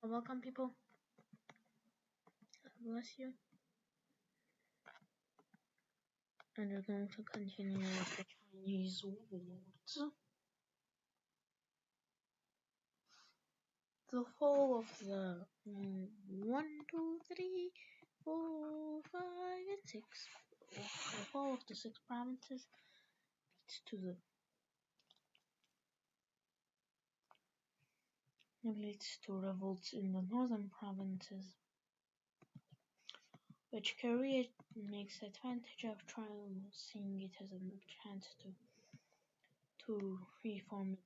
Welcome, people. God bless you. And we're going to continue with the Chinese words. The whole of the 1, 2, 3, 4, 5, and 6. The whole of the 6 provinces leads to revolts in the northern provinces, which Korea makes advantage of, seeing it as a chance to reform its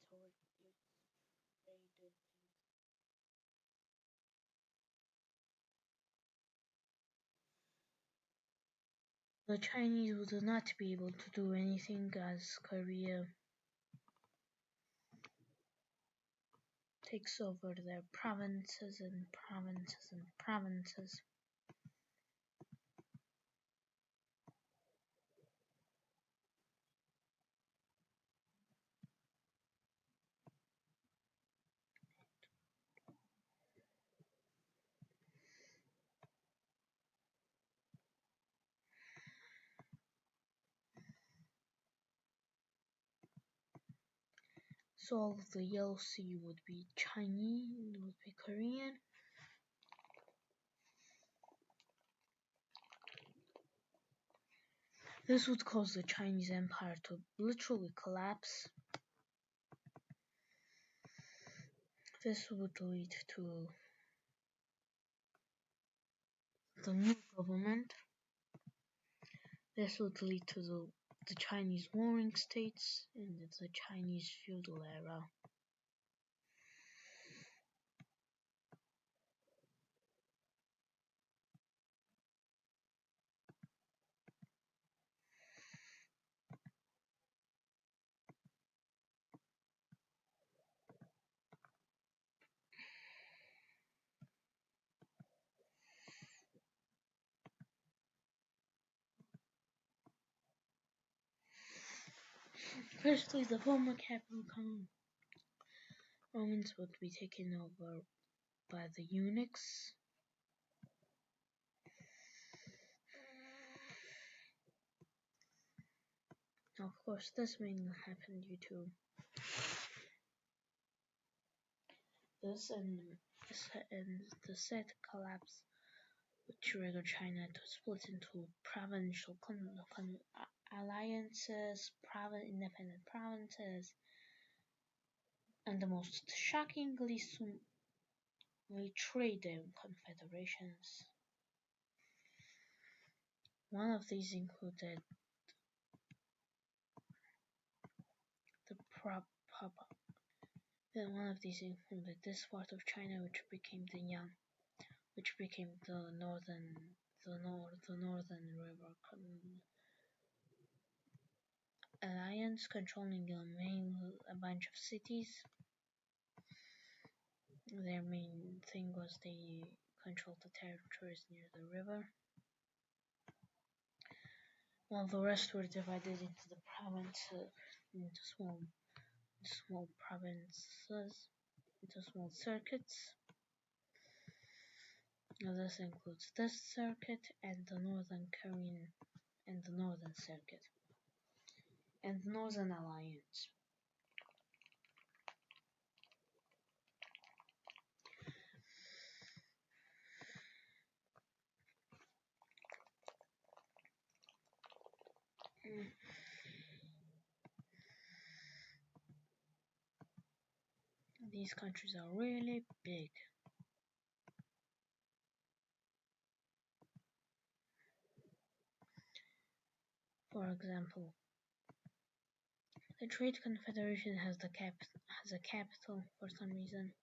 The Chinese would not be able to do anything as Korea takes over their provinces and provinces and provinces. So all of the Yellow Sea would be Chinese, would be Korean. This would cause the Chinese Empire to literally collapse. This would lead to the new government. This would lead to the Chinese warring states and the Chinese feudal era. Firstly, the former capital Romans would be taken over by the eunuchs. Now, of course, this mainly happened due to this and the said collapse, which triggered China to split into provincial alliances, independent provinces, and the most shockingly trade confederations. One of these included this part of China, which became the northern river alliance, controlling a bunch of cities. Their main thing was they controlled the territories near the river, while the rest were divided into the provinces, into small provinces, into small circuits. Now this includes this circuit and the Northern Korean and the Northern Circuit and the Northern Alliance. These countries are really big. For example, the Trade Confederation has a capital for some reason.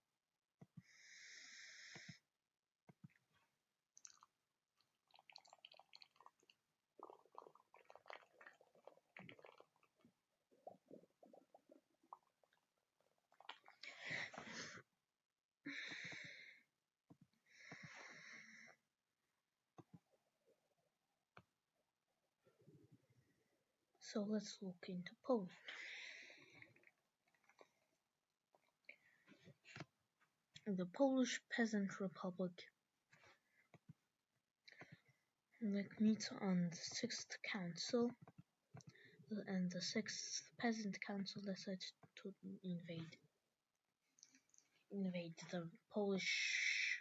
So let's look into Poland. The Polish Peasant Republic meets on the Sixth Council, and the Sixth Peasant Council decided to invade the Polish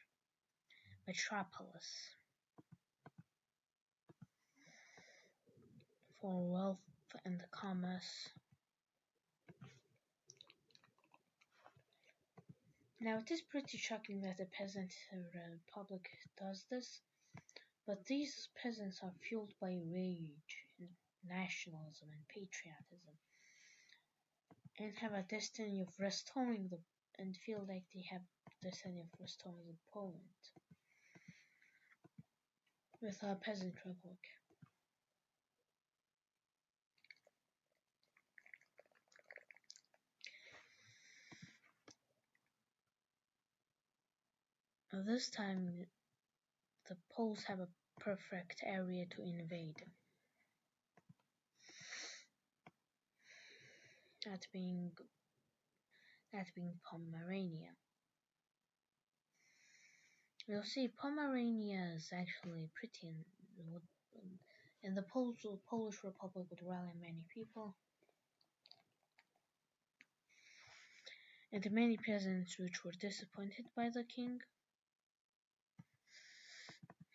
metropolis for wealth and commerce. Now it is pretty shocking that the Peasant Republic does this, but these peasants are fueled by rage and nationalism and patriotism, and have a destiny of restoring the and feel like they have the destiny of restoring Poland with a peasant republic. This time the Poles have a perfect area to invade, that being Pomerania. You'll see Pomerania is actually pretty, and the Polish Republic would rally many people, and many peasants which were disappointed by the king.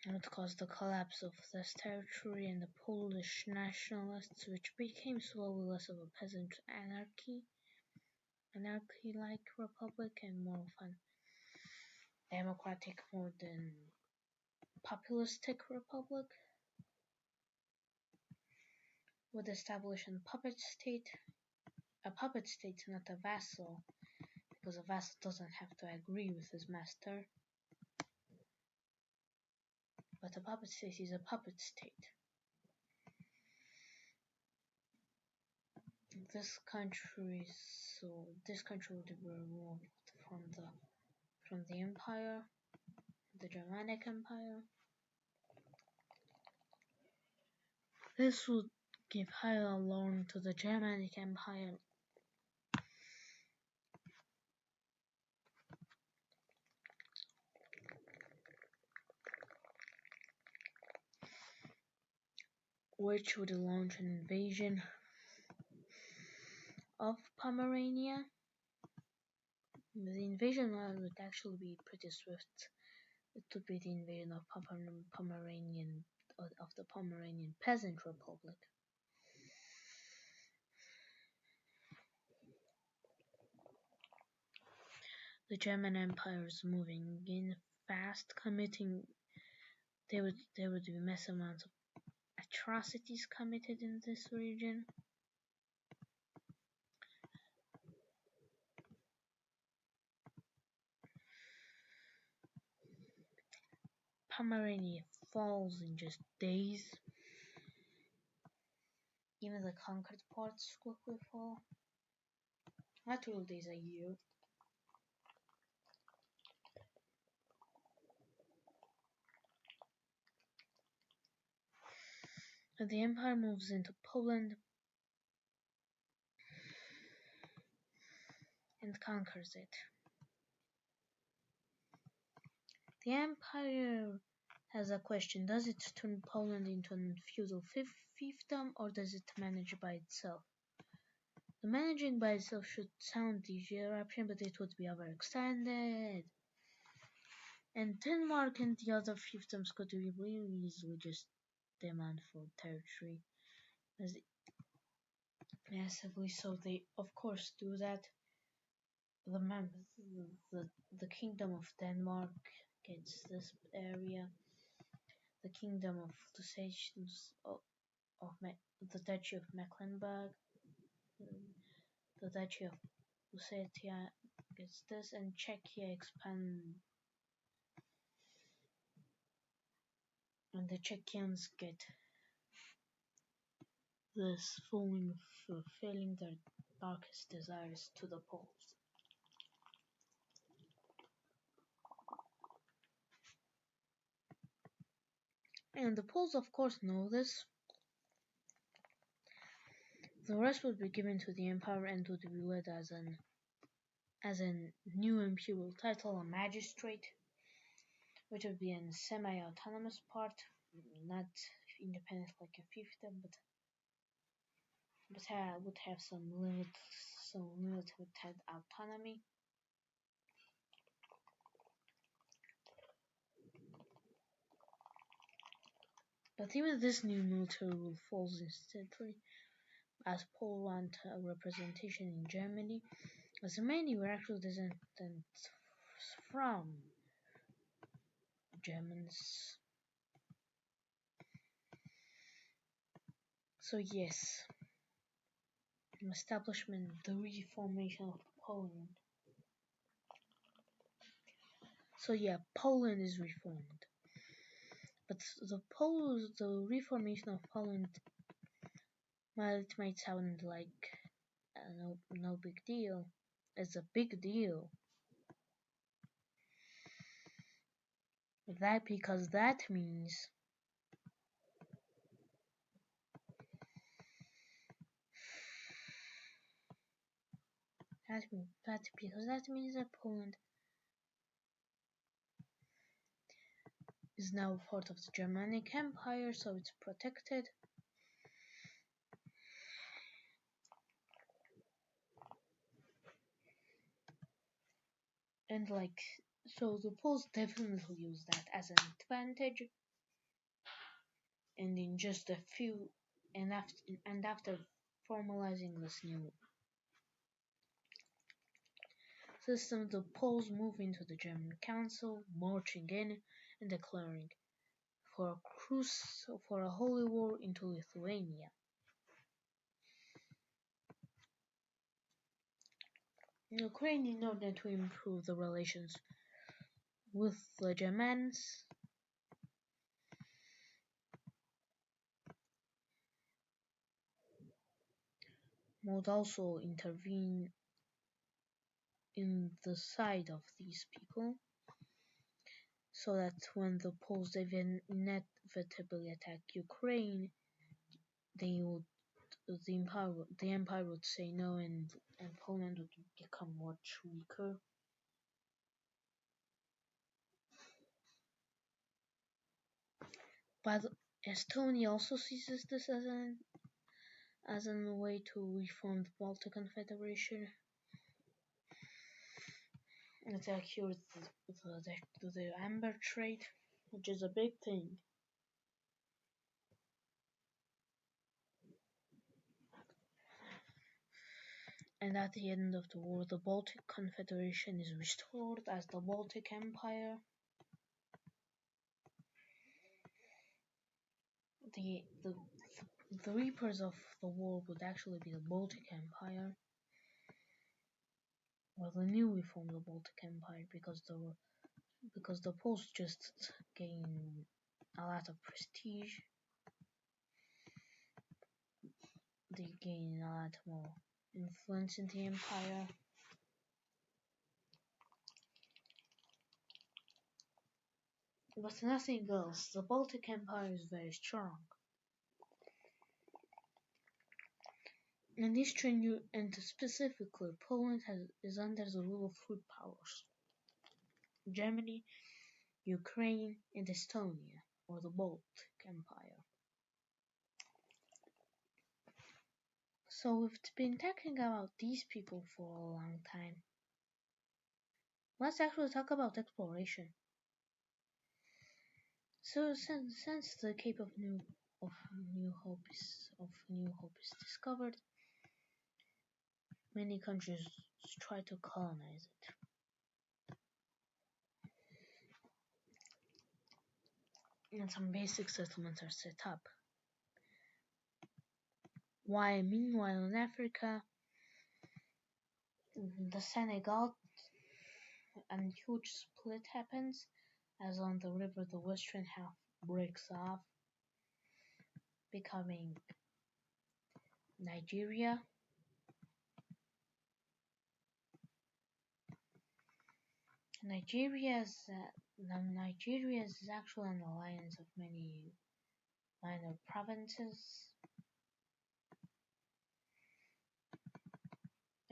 It would cause the collapse of this territory and the Polish nationalists, which became slowly less of a peasant anarchy-like republic and more of an democratic more than populistic republic, would establish a puppet state, not a vassal, because a vassal doesn't have to agree with his master, but a puppet state is a puppet state. This country would be removed from the empire, the Germanic Empire. This would give higher alone to the Germanic Empire, which would launch an invasion of Pomerania. The invasion would actually be pretty swift. It would be the invasion of the Pomeranian Peasant Republic. The German Empire is moving in fast, there would be massive amounts of atrocities committed in this region. Pomerania falls in just days. Even the conquered parts quickly fall. Not real days, a year. And the empire moves into Poland and conquers it. The empire has a question: does it turn Poland into a feudal fiefdom, or does it manage by itself? The managing by itself should sound the easier option, but it would be overextended. And Denmark and the other fiefdoms could be really easily just demand for territory massively, so they of course do that. The Kingdom of Denmark gets this area. The Kingdom of the Duchy of Mecklenburg, the Duchy of Lusatia gets this, and Czechia expands, and the Czechians get this, fulfilling their darkest desires to the Poles. And the Poles of course know this. The rest would be given to the empire and would be led as an as a new imperial title, a magistrate, which would be a semi-autonomous part, not independent like a fiefdom, but would have some limited autonomy. But even this new military rule falls instantly, as Poles want a representation in Germany, as many were actual descendants from Germans. So yes, establishment, the reformation of Poland. So yeah, Poland is reformed. But the reformation of Poland, while it might sound like no big deal, it's a big deal. Because that means that Poland is now part of the Germanic Empire, so it's protected. And so the Poles definitely use that as an advantage. And in just a few, and after formalizing this new system, the Poles move into the German Council, marching in and declaring for a holy war into Lithuania. Ukraine, in order to improve the relations with the Germans, would also intervene in the side of these people, so that when the Poles inevitably attack Ukraine, the empire would say no, and Poland would become much weaker. But Estonia also sees this as a way to reform the Baltic Confederation and secure the amber trade, which is a big thing. And at the end of the war, the Baltic Confederation is restored as the Baltic Empire. The reapers of the war would actually be the Baltic Empire, or the newly formed Baltic Empire, because the Poles just gain a lot of prestige. They gain a lot more influence in the empire. But nothing else. The Baltic Empire is very strong. And Eastern and specifically Poland is under the rule of three powers: Germany, Ukraine, and Estonia, or the Baltic Empire. So we've been talking about these people for a long time. Let's actually talk about exploration. So since the Cape of New Hope is discovered, many countries try to colonize it. And some basic settlements are set up. While meanwhile in Africa, the Senegal, a huge split happens, as on the river the western half breaks off, becoming Nigeria. Nigeria is actually an alliance of many minor provinces,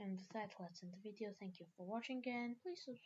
And that was in the video. Thank you for watching and please subscribe.